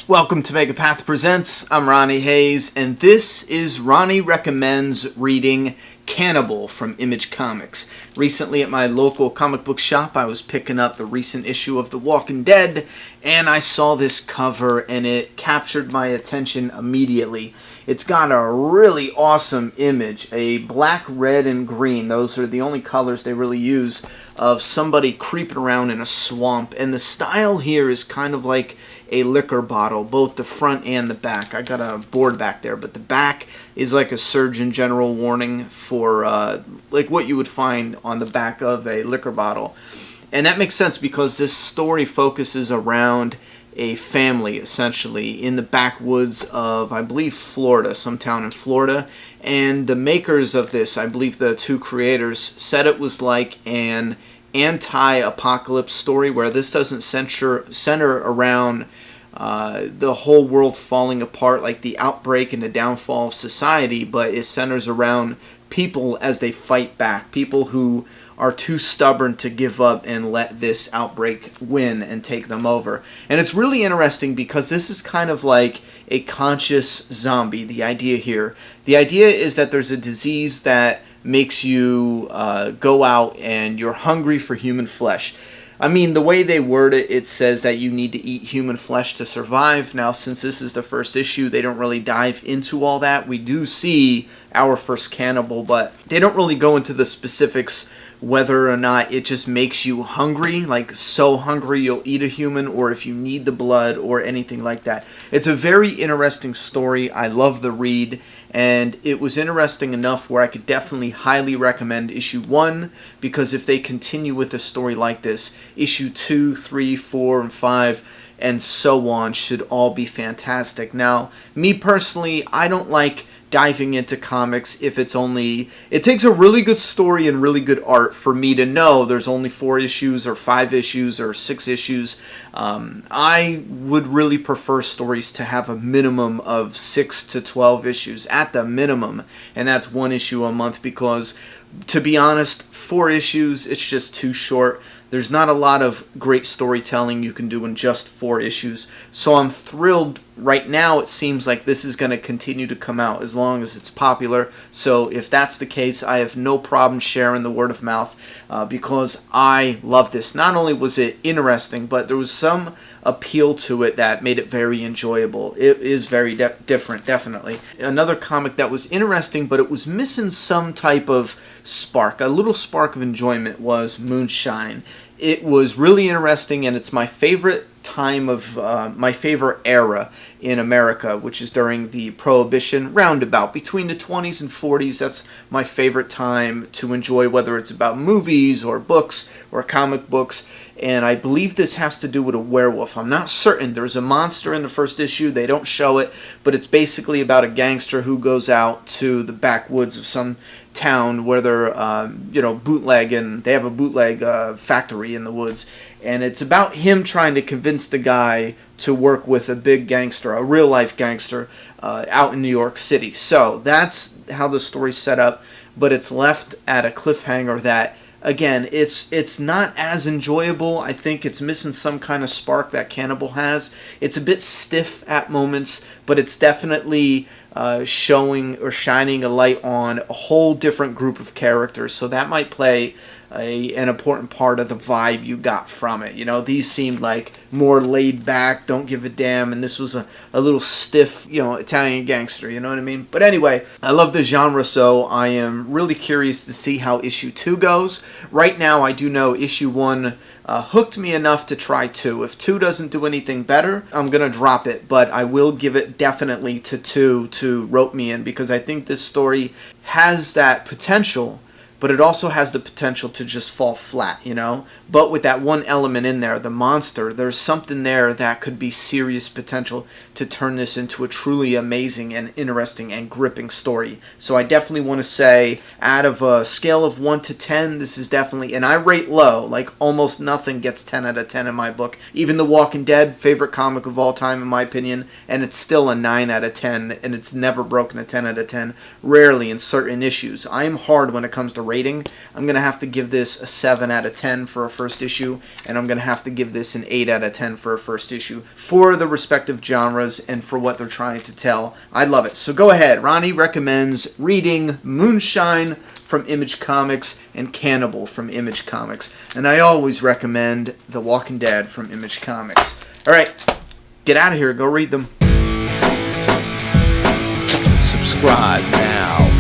Welcome to Megapath Presents. I'm Ronny Hayes, and this is Ronny Recommends reading Cannibal from Image Comics. Recently at my local comic book shop, I was picking up the recent issue of The Walking Dead, and I saw this cover, and it captured my attention immediately. It's got a really awesome image, a black, red, and green. Those are the only colors they really use, of somebody creeping around in a swamp. And the style here is kind of like a liquor bottle, both the front and the back. I got a board back there, but the back is like a Surgeon General warning for like what you would find on the back of a liquor bottle. And that makes sense because this story focuses around a family, essentially, in the backwoods of, I believe, Florida, some town in Florida. And the makers of this, I believe the two creators, said it was like an anti-apocalypse story where this doesn't center around the whole world falling apart, like the outbreak and the downfall of society, but it centers around people as they fight back, people who are too stubborn to give up and let this outbreak win and take them over. And it's really interesting because this is kind of like a conscious zombie, the idea here. The idea is that there's a disease that makes you go out and you're hungry for human flesh. I mean, the way they word it, it says that you need to eat human flesh to survive. Now, since this is the first issue, they don't really dive into all that. We do see our first cannibal, but they don't really go into the specifics whether or not it just makes you hungry, like so hungry you'll eat a human, or if you need the blood or anything like that. It's a very interesting story. I love the read, and it was interesting enough where I could definitely highly recommend issue 1, because if they continue with a story like this, issue 2, 3, 4, and 5, and so on should all be fantastic. Now, me personally, I don't like diving into comics if it takes a really good story and really good art for me to know there's only 4 issues or 5 issues or 6 issues. I would really prefer stories to have a minimum of 6 to 12 issues at the minimum, and that's 1 issue a month, because to be honest, 4 issues, it's just too short. There's not a lot of great storytelling you can do in just 4 issues. So I'm thrilled. Right now it seems like this is going to continue to come out as long as it's popular. So if that's the case, I have no problem sharing the word of mouth because I love this. Not only was it interesting, but there was some appeal to it that made it very enjoyable. It is very different, definitely. Another comic that was interesting, but it was missing some type of spark, a little spark of enjoyment, was Moonshine. It was really interesting, and it's my favorite time of my favorite era in America, which is during the Prohibition roundabout between the 20s and 40s. That's my favorite time to enjoy, whether it's about movies or books or comic books. And I believe this has to do with a werewolf. I'm not certain. There's a monster in the first issue. They don't show it, but it's basically about a gangster who goes out to the backwoods of some town where they're bootlegging. They have a bootleg factory in the woods, and it's about him trying to convince the guy to work with a big gangster, a real life gangster, out in New York City. So that's how the story's set up, but it's left at a cliffhanger that, again, it's not as enjoyable. I think it's missing some kind of spark that Cannibal has. It's a bit stiff at moments, but it's definitely showing or shining a light on a whole different group of characters. So that might play an important part of the vibe you got from it. You know, these seemed like more laid back, don't give a damn, and this was a little stiff, Italian gangster, you know what I mean? But anyway, I love the genre, so I am really curious to see how issue 2 goes. Right now, I do know issue 1 hooked me enough to try 2. If 2 doesn't do anything better, I'm going to drop it, but I will give it definitely to 2 to rope me in, because I think this story has that potential, but it also has the potential to just fall flat, But with that one element in there, the monster, there's something there that could be serious potential to turn this into a truly amazing and interesting and gripping story. So I definitely want to say, out of a scale of 1 to 10, this is definitely, and I rate low, like almost nothing gets 10 out of 10 in my book. Even The Walking Dead, favorite comic of all time in my opinion, and it's still a 9 out of 10, and it's never broken a 10 out of 10, rarely in certain issues. I am hard when it comes to rating. I'm going to have to give this a 7 out of 10 for a first issue, and I'm going to have to give this an 8 out of 10 for a first issue for the respective genres and for what they're trying to tell. I love it. So go ahead. Ronny recommends reading Moonshine from Image Comics and Cannibal from Image Comics. And I always recommend The Walking Dead from Image Comics. All right, get out of here. Go read them. Subscribe now.